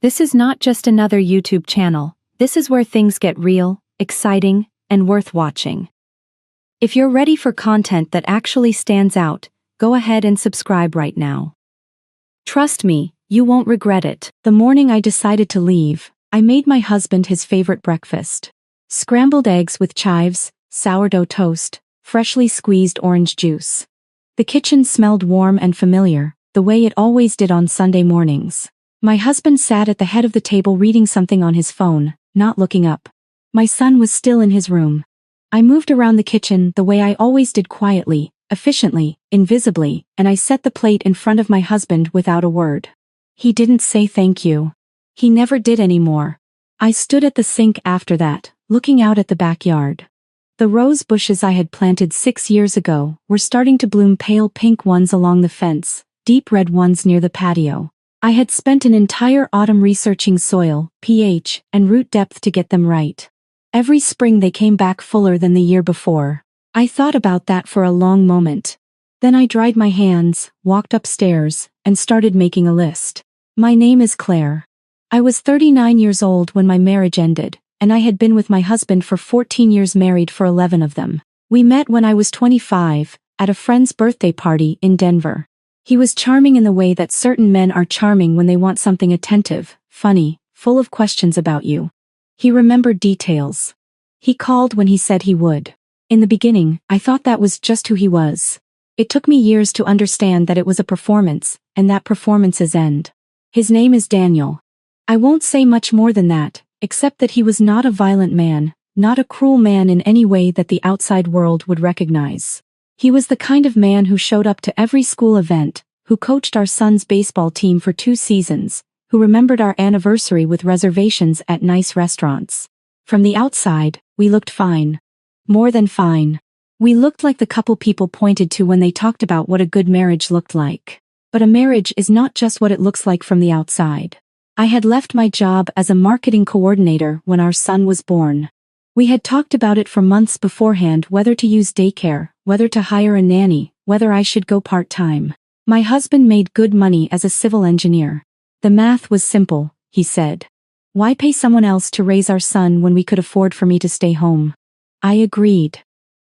This is not just another YouTube channel, this is where things get real, exciting, and worth watching. If you're ready for content that actually stands out, go ahead and subscribe right now. Trust me, you won't regret it. The morning I decided to leave, I made my husband his favorite breakfast. Scrambled eggs with chives, sourdough toast, freshly squeezed orange juice. The kitchen smelled warm and familiar, the way it always did on Sunday mornings. My husband sat at the head of the table reading something on his phone, not looking up. My son was still in his room. I moved around the kitchen the way I always did, quietly, efficiently, invisibly, and I set the plate in front of my husband without a word. He didn't say thank you. He never did anymore. I stood at the sink after that, looking out at the backyard. The rose bushes I had planted 6 years ago were starting to bloom, pale pink ones along the fence, deep red ones near the patio. I had spent an entire autumn researching soil, pH, and root depth to get them right. Every spring they came back fuller than the year before. I thought about that for a long moment. Then I dried my hands, walked upstairs, and started making a list. My name is Claire. I was 39 years old when my marriage ended, and I had been with my husband for 14 years, married for 11 of them. We met when I was 25, at a friend's birthday party in Denver. He was charming in the way that certain men are charming when they want something attentive, funny, full of questions about you. He remembered details. He called when he said he would. In the beginning, I thought that was just who he was. It took me years to understand that it was a performance, and that performances end. His name is Daniel. I won't say much more than that, except that he was not a violent man, not a cruel man in any way that the outside world would recognize. He was the kind of man who showed up to every school event, who coached our son's baseball team for 2 seasons, who remembered our anniversary with reservations at nice restaurants. From the outside, we looked fine. More than fine. We looked like the couple people pointed to when they talked about what a good marriage looked like. But a marriage is not just what it looks like from the outside. I had left my job as a marketing coordinator when our son was born. We had talked about it for months beforehand, whether to use daycare, whether to hire a nanny, whether I should go part-time. My husband made good money as a civil engineer. The math was simple, he said. Why pay someone else to raise our son when we could afford for me to stay home? I agreed.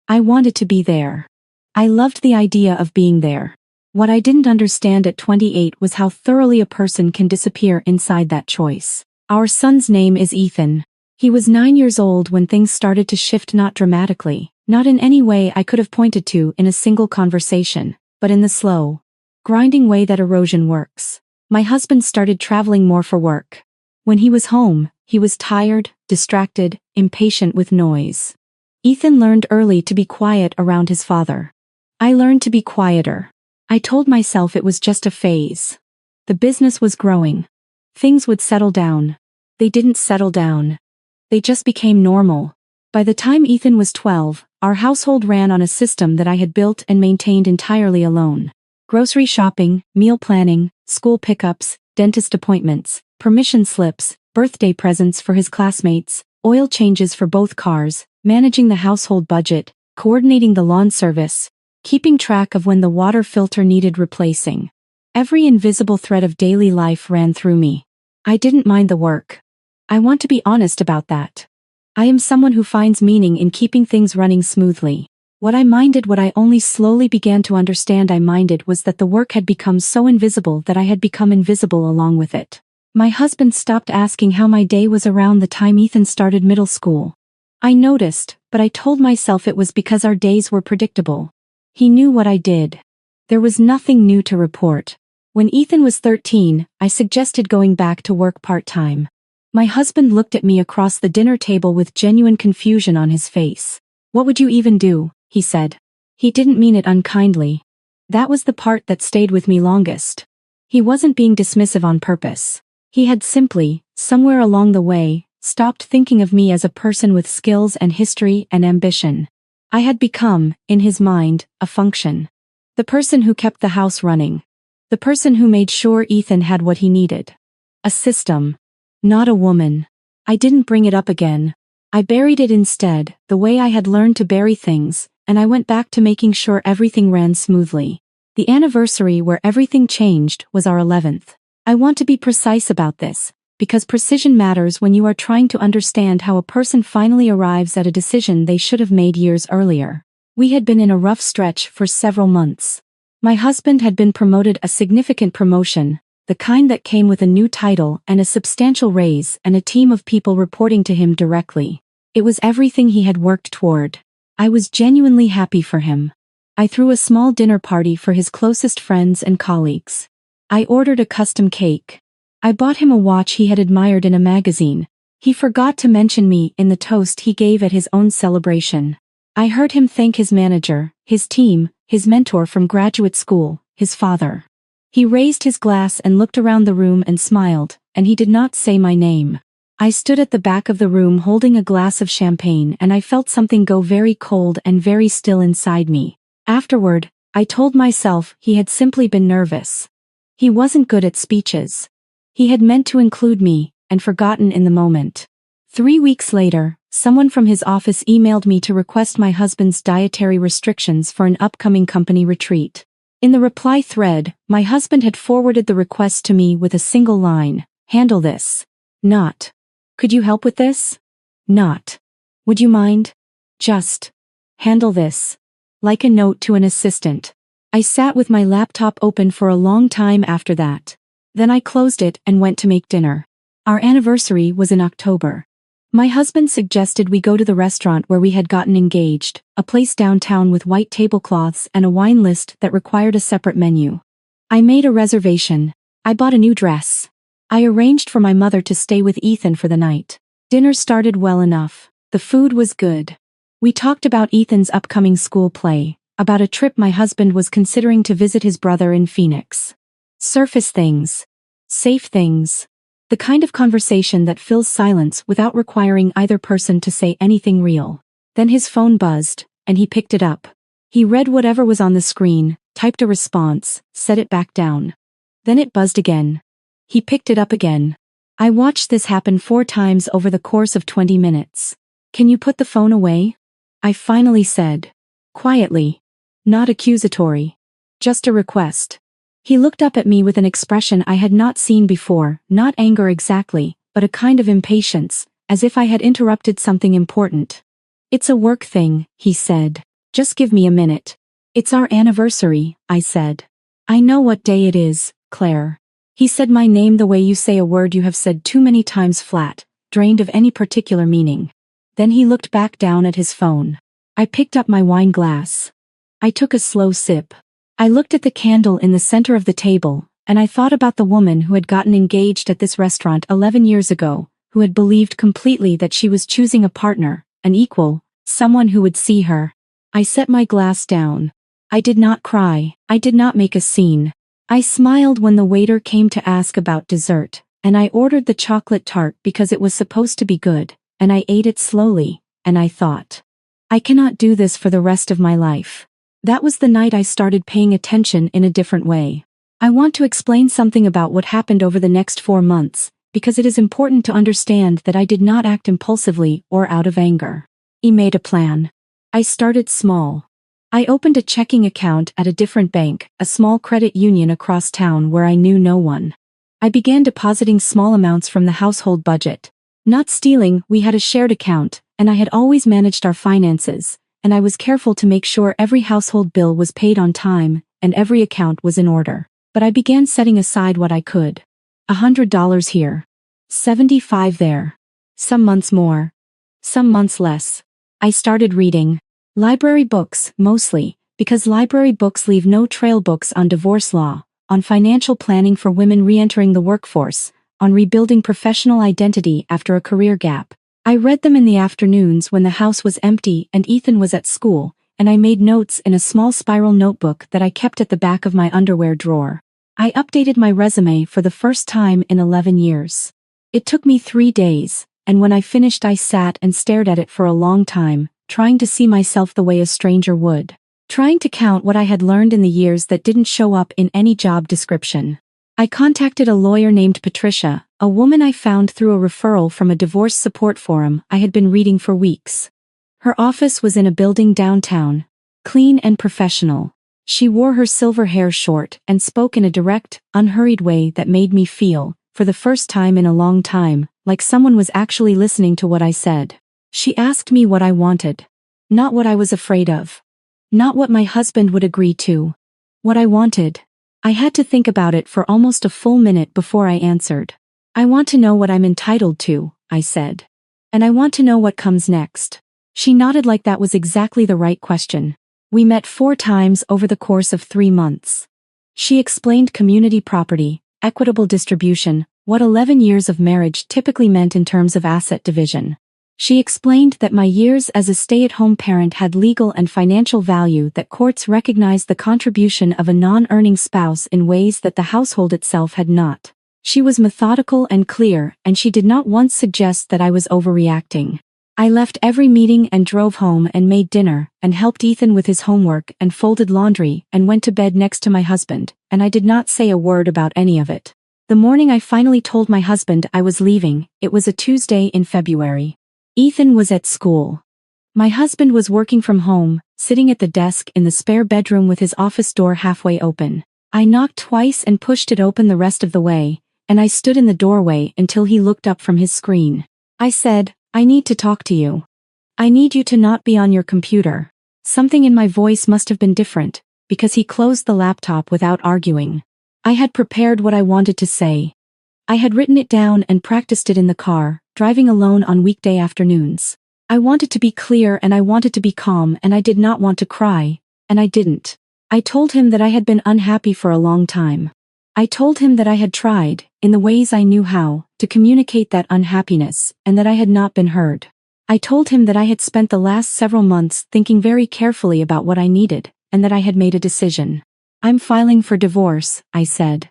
I wanted to be there. I loved the idea of being there. What I didn't understand at 28 was how thoroughly a person can disappear inside that choice. Our son's name is Ethan. He was 9 years old when things started to shift, not dramatically, not in any way I could have pointed to in a single conversation, but in the slow, grinding way that erosion works. My husband started traveling more for work. When he was home, he was tired, distracted, impatient with noise. Ethan learned early to be quiet around his father. I learned to be quieter. I told myself it was just a phase. The business was growing. Things would settle down. They didn't settle down. They just became normal. By the time Ethan was 12, our household ran on a system that I had built and maintained entirely alone. Grocery shopping, meal planning, school pickups, dentist appointments, permission slips, birthday presents for his classmates, oil changes for both cars, managing the household budget, coordinating the lawn service, keeping track of when the water filter needed replacing. Every invisible thread of daily life ran through me. I didn't mind the work. I want to be honest about that. I am someone who finds meaning in keeping things running smoothly. What I only slowly began to understand I minded was that the work had become so invisible that I had become invisible along with it. My husband stopped asking how my day was around the time Ethan started middle school. I noticed, but I told myself it was because our days were predictable. He knew what I did. There was nothing new to report. When Ethan was 13, I suggested going back to work part-time. My husband looked at me across the dinner table with genuine confusion on his face. What would you even do? He said. He didn't mean it unkindly. That was the part that stayed with me longest. He wasn't being dismissive on purpose. He had simply, somewhere along the way, stopped thinking of me as a person with skills and history and ambition. I had become, in his mind, a function. The person who kept the house running. The person who made sure Ethan had what he needed. A system. Not a woman. I didn't bring it up again. I buried it instead, the way I had learned to bury things, and I went back to making sure everything ran smoothly. The anniversary where everything changed was our 11th. I want to be precise about this, because precision matters when you are trying to understand how a person finally arrives at a decision they should have made years earlier. We had been in a rough stretch for several months. My husband had been promoted, a significant promotion, the kind that came with a new title and a substantial raise and a team of people reporting to him directly. It was everything he had worked toward. I was genuinely happy for him. I threw a small dinner party for his closest friends and colleagues. I ordered a custom cake. I bought him a watch he had admired in a magazine. He forgot to mention me in the toast he gave at his own celebration. I heard him thank his manager, his team, his mentor from graduate school, his father. He raised his glass and looked around the room and smiled, and he did not say my name. I stood at the back of the room holding a glass of champagne, and I felt something go very cold and very still inside me. Afterward, I told myself he had simply been nervous. He wasn't good at speeches. He had meant to include me, and forgotten in the moment. 3 weeks later, someone from his office emailed me to request my husband's dietary restrictions for an upcoming company retreat. In the reply thread, my husband had forwarded the request to me with a single line: "Handle this." Not, "Could you help with this?" Not, "Would you mind?" Just, "Handle this." Like a note to an assistant. I sat with my laptop open for a long time after that. Then I closed it and went to make dinner. Our anniversary was in October. My husband suggested we go to the restaurant where we had gotten engaged, a place downtown with white tablecloths and a wine list that required a separate menu. I made a reservation. I bought a new dress. I arranged for my mother to stay with Ethan for the night. Dinner started well enough. The food was good. We talked about Ethan's upcoming school play, about a trip my husband was considering to visit his brother in Phoenix. Surface things. Safe things. The kind of conversation that fills silence without requiring either person to say anything real. Then his phone buzzed, and he picked it up. He read whatever was on the screen, typed a response, set it back down. Then it buzzed again. He picked it up again. I watched this happen 4 times over the course of 20 minutes. "Can you put the phone away?" I finally said. Quietly. Not accusatory. Just a request. He looked up at me with an expression I had not seen before, not anger exactly, but a kind of impatience, as if I had interrupted something important. "It's a work thing," he said. "Just give me a minute." "It's our anniversary," I said. "I know what day it is, Claire." He said my name the way you say a word you have said too many times flat, drained of any particular meaning. Then he looked back down at his phone. I picked up my wine glass. I took a slow sip. I looked at the candle in the center of the table, and I thought about the woman who had gotten engaged at this restaurant 11 years ago, who had believed completely that she was choosing a partner, an equal, someone who would see her. I set my glass down. I did not cry. I did not make a scene. I smiled when the waiter came to ask about dessert, and I ordered the chocolate tart because it was supposed to be good, and I ate it slowly, and I thought, I cannot do this for the rest of my life. That was the night I started paying attention in a different way. I want to explain something about what happened over the next 4 months, because it is important to understand that I did not act impulsively or out of anger. I made a plan. I started small. I opened a checking account at a different bank, a small credit union across town where I knew no one. I began depositing small amounts from the household budget. Not stealing, we had a shared account, and I had always managed our finances, and I was careful to make sure every household bill was paid on time, and every account was in order. But I began setting aside what I could. $100 here. 75 there. Some months more. Some months less. I started reading. Library books, mostly, because library books leave no trail books on divorce law, on financial planning for women re-entering the workforce, on rebuilding professional identity after a career gap. I read them in the afternoons when the house was empty and Ethan was at school, and I made notes in a small spiral notebook that I kept at the back of my underwear drawer. I updated my resume for the first time in 11 years. It took me 3 days, and when I finished I sat and stared at it for a long time, trying to see myself the way a stranger would. Trying to count what I had learned in the years that didn't show up in any job description. I contacted a lawyer named Patricia, a woman I found through a referral from a divorce support forum I had been reading for weeks. Her office was in a building downtown, clean and professional. She wore her silver hair short and spoke in a direct, unhurried way that made me feel, for the first time in a long time, like someone was actually listening to what I said. She asked me what I wanted. Not what I was afraid of. Not what my husband would agree to. What I wanted. I had to think about it for almost a full minute before I answered. I want to know what I'm entitled to, I said. And I want to know what comes next. She nodded like that was exactly the right question. We met 4 times over the course of 3 months. She explained community property, equitable distribution, what 11 years of marriage typically meant in terms of asset division. She explained that my years as a stay-at-home parent had legal and financial value, that courts recognized the contribution of a non-earning spouse in ways that the household itself had not. She was methodical and clear, and she did not once suggest that I was overreacting. I left every meeting and drove home and made dinner, and helped Ethan with his homework and folded laundry and went to bed next to my husband, and I did not say a word about any of it. The morning I finally told my husband I was leaving, it was a Tuesday in February. Ethan was at school. My husband was working from home, sitting at the desk in the spare bedroom with his office door halfway open. I knocked twice and pushed it open the rest of the way, and I stood in the doorway until he looked up from his screen. I said, "I need to talk to you. I need you to not be on your computer." Something in my voice must have been different, because he closed the laptop without arguing. I had prepared what I wanted to say. I had written it down and practiced it in the car, driving alone on weekday afternoons. I wanted to be clear and I wanted to be calm, and I did not want to cry, and I didn't. I told him that I had been unhappy for a long time. I told him that I had tried, in the ways I knew how, to communicate that unhappiness, and that I had not been heard. I told him that I had spent the last several months thinking very carefully about what I needed, and that I had made a decision. "I'm filing for divorce," I said.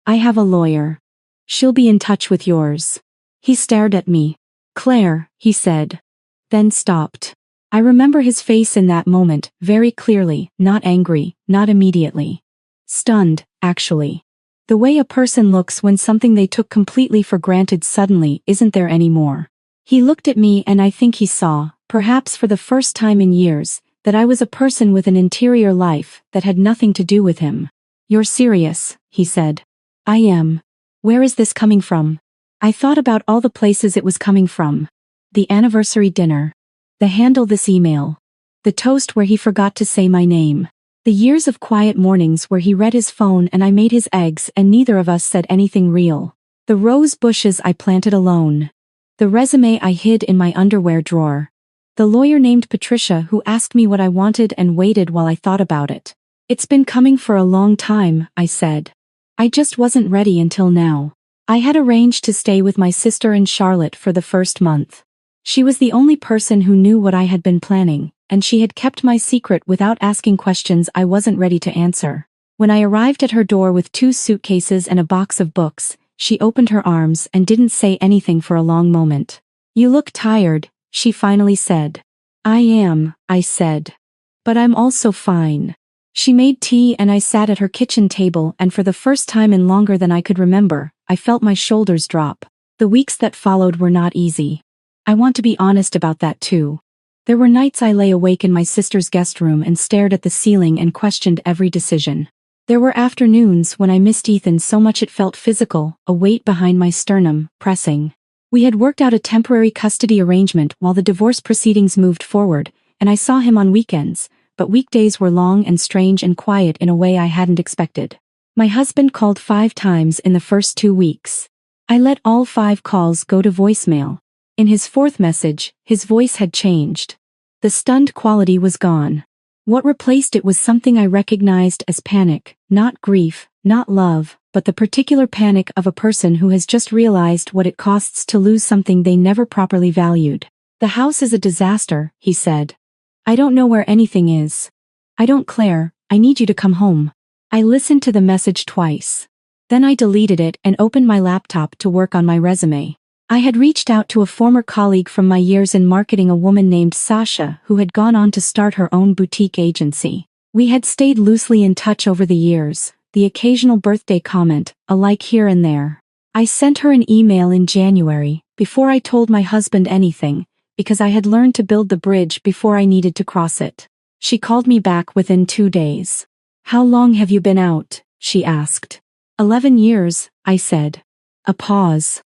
"I have a lawyer. She'll be in touch with yours." He stared at me. "Claire," he said. Then stopped. I remember his face in that moment, very clearly, not angry, not immediately. Stunned, actually. The way a person looks when something they took completely for granted suddenly isn't there anymore. He looked at me and I think he saw, perhaps for the first time in years, that I was a person with an interior life that had nothing to do with him. "You're serious," he said. "I am. Where is this coming from?" I thought about all the places it was coming from. The anniversary dinner. The handle this email. The toast where he forgot to say my name. The years of quiet mornings where he read his phone and I made his eggs and neither of us said anything real. The rose bushes I planted alone. The resume I hid in my underwear drawer. The lawyer named Patricia who asked me what I wanted and waited while I thought about it. "It's been coming for a long time," I said. "I just wasn't ready until now." I had arranged to stay with my sister in Charlotte for the first month. She was the only person who knew what I had been planning, and she had kept my secret without asking questions I wasn't ready to answer. When I arrived at her door with 2 suitcases and a box of books, she opened her arms and didn't say anything for a long moment. "You look tired," she finally said. "I am," I said. "But I'm also fine." She made tea and I sat at her kitchen table, and for the first time in longer than I could remember, I felt my shoulders drop. The weeks that followed were not easy. I want to be honest about that too. There were nights I lay awake in my sister's guest room and stared at the ceiling and questioned every decision. There were afternoons when I missed Ethan so much it felt physical, a weight behind my sternum, pressing. We had worked out a temporary custody arrangement while the divorce proceedings moved forward, and I saw him on weekends, but weekdays were long and strange and quiet in a way I hadn't expected. My husband called 5 times in the first 2 weeks. I let all 5 calls go to voicemail. In his 4th message, his voice had changed. The stunned quality was gone. What replaced it was something I recognized as panic, not grief, not love, but the particular panic of a person who has just realized what it costs to lose something they never properly valued. "The house is a disaster," he said. "I don't know where anything is. I don't, Claire, I need you to come home." I listened to the message twice. Then I deleted it and opened my laptop to work on my resume. I had reached out to a former colleague from my years in marketing, a woman named Sasha who had gone on to start her own boutique agency. We had stayed loosely in touch over the years, the occasional birthday comment, a like here and there. I sent her an email in January, before I told my husband anything, because I had learned to build the bridge before I needed to cross it. She called me back within 2 days. "How long have you been out?" she asked. 11 years, I said. A pause.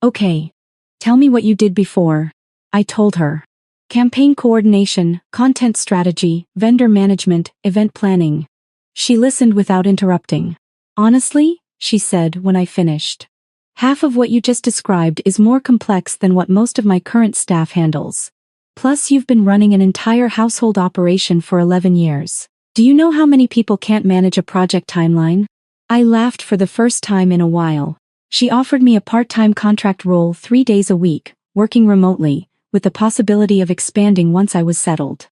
Okay. Tell me what you did before. I told her. Campaign coordination, content strategy, vendor management, event planning. She listened without interrupting. Honestly, she said when I finished. Half of what you just described is more complex than what most of my current staff handles. Plus, you've been running an entire household operation for 11 years. Do you know how many people can't manage a project timeline? I laughed for the first time in a while. She offered me a part-time contract role 3 days a week, working remotely, with the possibility of expanding once I was settled.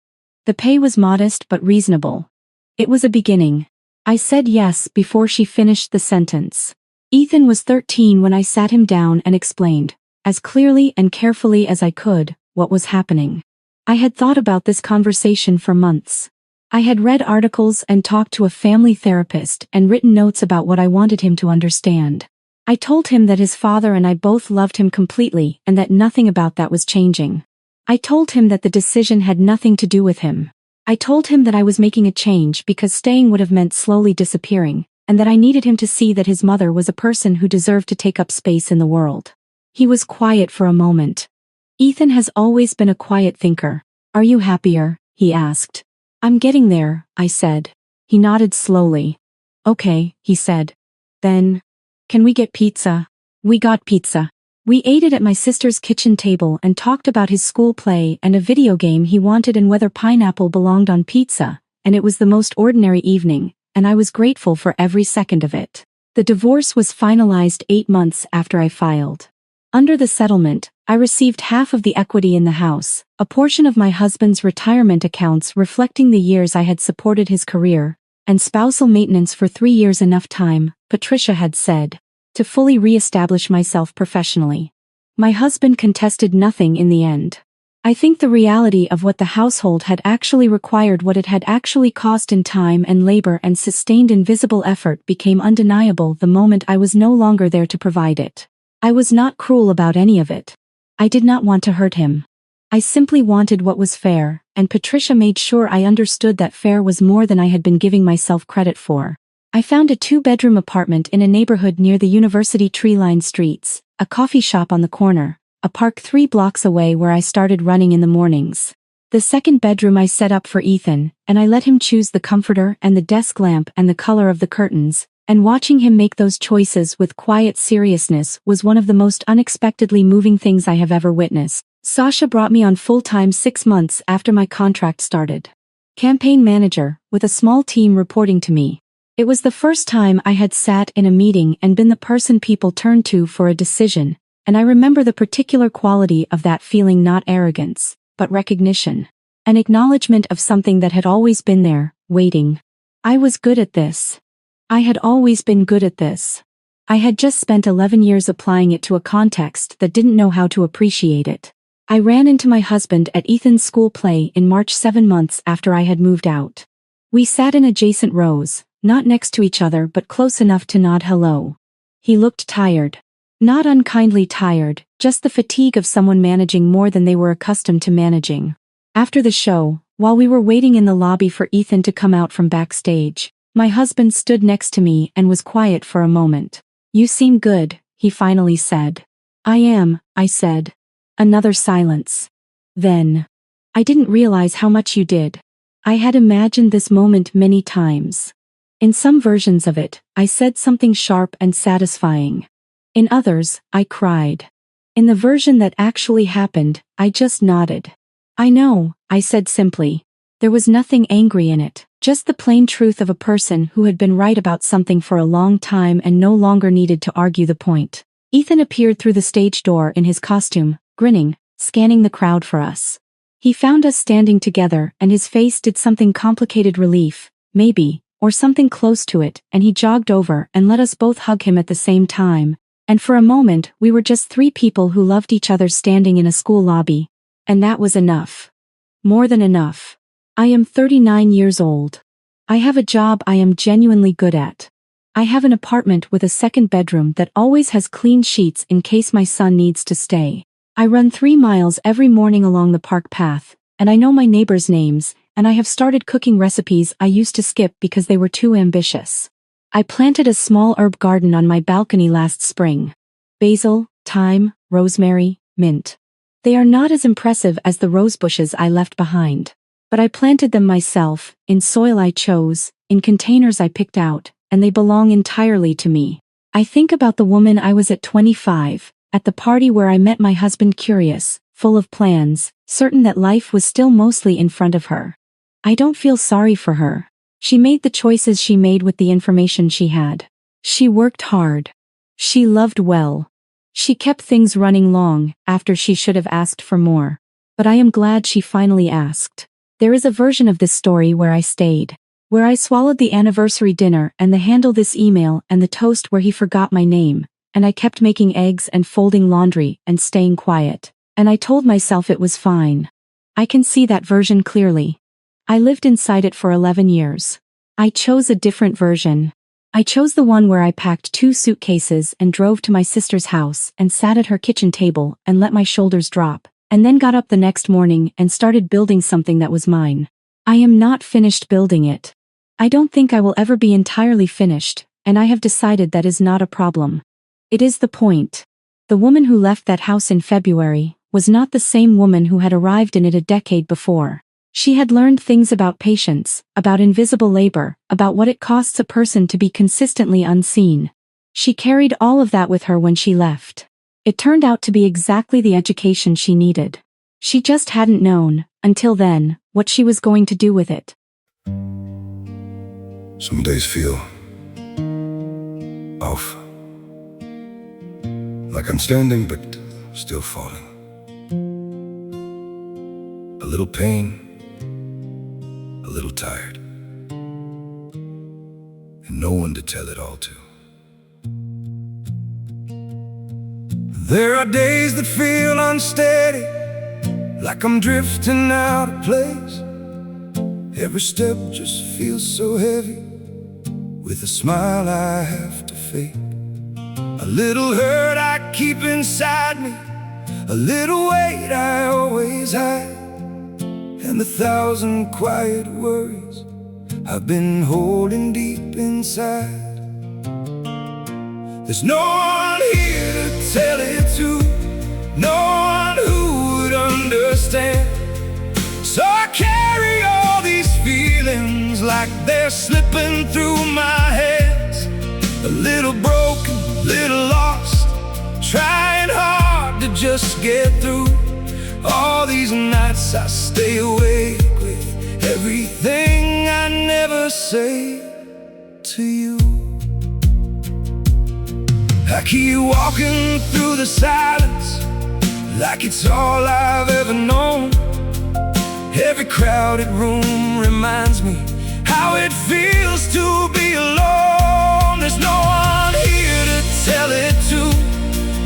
The pay was modest but reasonable. It was a beginning. I said yes before she finished the sentence. Ethan was 13 when I sat him down and explained, as clearly and carefully as I could, what was happening. I had thought about this conversation for months. I had read articles and talked to a family therapist and written notes about what I wanted him to understand. I told him that his father and I both loved him completely and that nothing about that was changing. I told him that the decision had nothing to do with him. I told him that I was making a change because staying would have meant slowly disappearing, and that I needed him to see that his mother was a person who deserved to take up space in the world. He was quiet for a moment. Ethan has always been a quiet thinker. Are you happier? He asked. I'm getting there, I said. He nodded slowly. Okay, he said. Then, can we get pizza? We got pizza. We ate it at my sister's kitchen table and talked about his school play and a video game he wanted and whether pineapple belonged on pizza, and it was the most ordinary evening, and I was grateful for every second of it. The divorce was finalized 8 months after I filed. Under the settlement, I received half of the equity in the house, a portion of my husband's retirement accounts reflecting the years I had supported his career, and spousal maintenance for 3 years, enough time, Patricia had said, to fully re-establish myself professionally. My husband contested nothing in the end. I think the reality of what the household had actually required, what it had actually cost in time and labor and sustained invisible effort, became undeniable the moment I was no longer there to provide it. I was not cruel about any of it. I did not want to hurt him. I simply wanted what was fair, and Patricia made sure I understood that fair was more than I had been giving myself credit for. I found a 2-bedroom apartment in a neighborhood near the university tree-lined streets, a coffee shop on the corner, a park 3 blocks away where I started running in the mornings. The 2nd bedroom I set up for Ethan, and I let him choose the comforter and the desk lamp and the color of the curtains, and watching him make those choices with quiet seriousness was one of the most unexpectedly moving things I have ever witnessed. Sasha brought me on full-time 6 months after my contract started. Campaign manager, with a small team reporting to me. It was the first time I had sat in a meeting and been the person people turned to for a decision, and I remember the particular quality of that feeling: not arrogance, but recognition. An acknowledgement of something that had always been there, waiting. I was good at this. I had always been good at this. I had just spent 11 years applying it to a context that didn't know how to appreciate it. I ran into my husband at Ethan's school play in March 7 months after I had moved out. We sat in adjacent rows, not next to each other but close enough to nod hello. He looked tired. Not unkindly tired, just the fatigue of someone managing more than they were accustomed to managing. After the show, while we were waiting in the lobby for Ethan to come out from backstage, my husband stood next to me and was quiet for a moment. You seem good, he finally said. I am, I said. Another silence. Then, I didn't realize how much you did. I had imagined this moment many times. In some versions of it, I said something sharp and satisfying. In others, I cried. In the version that actually happened, I just nodded. I know, I said simply. There was nothing angry in it, just the plain truth of a person who had been right about something for a long time and no longer needed to argue the point. Ethan appeared through the stage door in his costume, grinning, scanning the crowd for us. He found us standing together and his face did something complicated: relief, maybe, or something close to it, and he jogged over and let us both hug him at the same time. And for a moment, we were just 3 people who loved each other standing in a school lobby. And that was enough. More than enough. I am 39 years old. I have a job I am genuinely good at. I have an apartment with a 2nd bedroom that always has clean sheets in case my son needs to stay. I run 3 miles every morning along the park path, and I know my neighbors' names, and I have started cooking recipes I used to skip because they were too ambitious. I planted a small herb garden on my balcony last spring. basil, thyme, rosemary, mint. They are not as impressive as the rose bushes I left behind. But I planted them myself, in soil I chose, in containers I picked out, and they belong entirely to me. I think about the woman I was at 25, at the party where I met my husband, curious, full of plans, certain that life was still mostly in front of her. I don't feel sorry for her. She made the choices she made with the information she had. She worked hard. She loved well. She kept things running long, after she should have asked for more. But I am glad she finally asked. There is a version of this story where I stayed. Where I swallowed the anniversary dinner and the handle this email and the toast where he forgot my name, and I kept making eggs and folding laundry and staying quiet. And I told myself it was fine. I can see that version clearly. I lived inside it for 11 years. I chose a different version. I chose the one where I packed 2 suitcases and drove to my sister's house and sat at her kitchen table and let my shoulders drop, and then got up the next morning and started building something that was mine. I am not finished building it. I don't think I will ever be entirely finished, and I have decided that is not a problem. It is the point. The woman who left that house in February was not the same woman who had arrived in it a decade before. She had learned things about patience, about invisible labor, about what it costs a person to be consistently unseen. She carried all of that with her when she left. It turned out to be exactly the education she needed. She just hadn't known, until then, what she was going to do with it. Some days feel off, like I'm standing but still falling. A little pain, a little tired, and no one to tell it all to. There are days that feel unsteady, like I'm drifting out of place. Every step just feels so heavy, with a smile I have to fake. A little hurt I keep inside me, a little weight I always hide, and 1,000 quiet worries I've been holding deep inside. There's no one here to tell it to, no one who would understand. So I carry all these feelings like they're slipping through my hands. A little broken, little lost, trying hard to just get through. All these nights I stay awake with everything I never say to you. I keep walking through the silence like it's all I've ever known. Every crowded room reminds me how it feels to be alone. There's no one here to tell it to,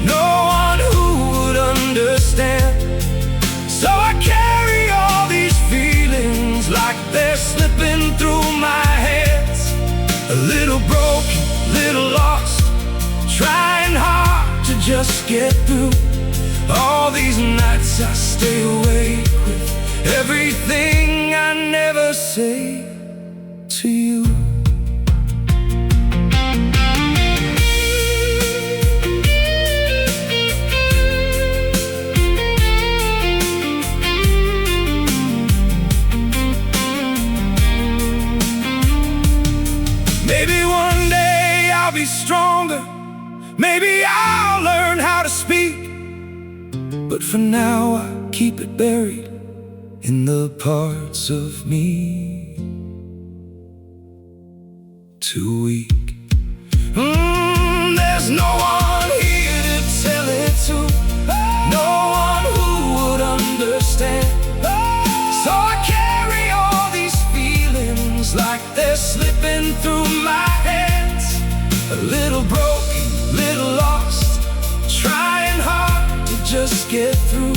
no one who would understand. So I carry all these feelings like they're slipping through my hands. A little broken, little lost, trying hard to just get through. All these nights I stay awake with everything I never say to you. Maybe one day I'll be stronger, maybe I'll learn how to speak, but for now I keep it buried in the parts of me too weak. There's no one here to tell it to, no one who would understand. So I carry all these feelings like they're slipping through my hands. A little broken, little lost, trying hard to just get through.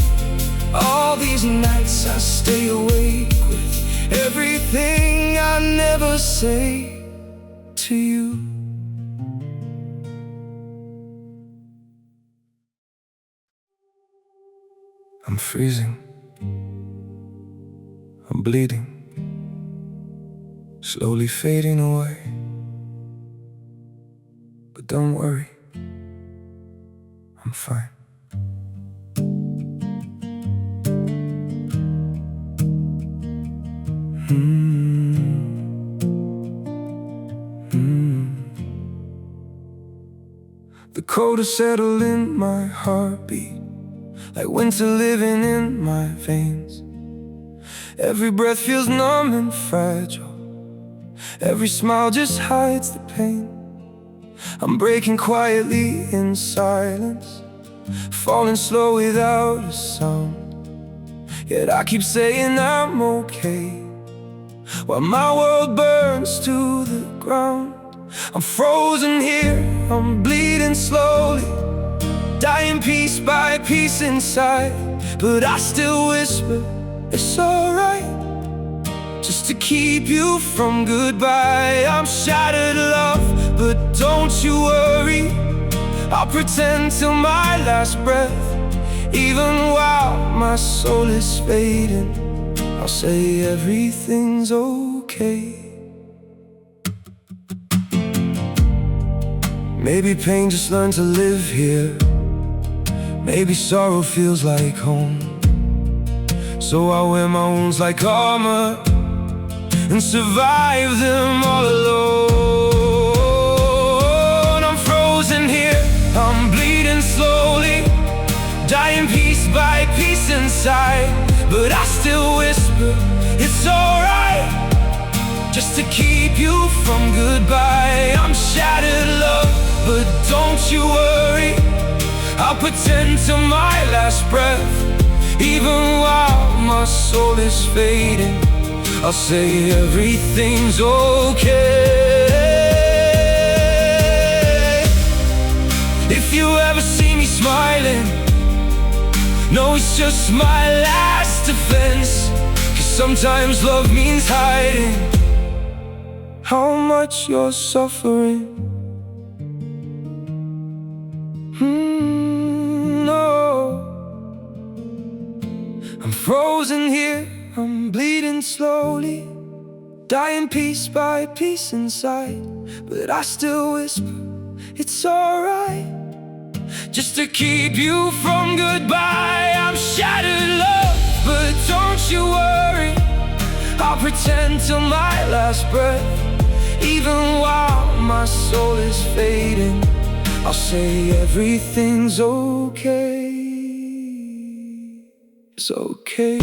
All these nights I stay awake with everything I never say to you. I'm freezing, I'm bleeding, slowly fading away. But don't worry, I'm fine. The cold has settled in my heartbeat, like winter living in my veins. Every breath feels numb and fragile. Every smile just hides the pain. I'm breaking quietly in silence, falling slow without a sound. Yet I keep saying I'm okay, while my world burns to the ground. I'm frozen here, I'm bleeding slowly, dying piece by piece inside. But I still whisper, it's alright, just to keep you from goodbye. I'm shattered, love, but don't you worry, I'll pretend till my last breath. Even while my soul is fading, I'll say everything's okay. Maybe pain just learned to live here, maybe sorrow feels like home. So I wear my wounds like armor and survive them all alone. I'm frozen here, I'm bleeding slowly, dying piece by piece inside. But I still whisper, it's alright, just to keep you from goodbye. I'm shattered, love, but don't you worry, I'll pretend till my last breath. Even while my soul is fading, I'll say everything's okay. If you ever see me smiling, no, it's just my last defense. 'Cause sometimes love means hiding how much you're suffering. I'm frozen here, I'm bleeding slowly, dying piece by piece inside. But I still whisper, it's alright, just to keep you from goodbye. I'm shattered, love, but don't you worry, I'll pretend till my last breath. Even while my soul is fading, I'll say everything's okay. It's okay.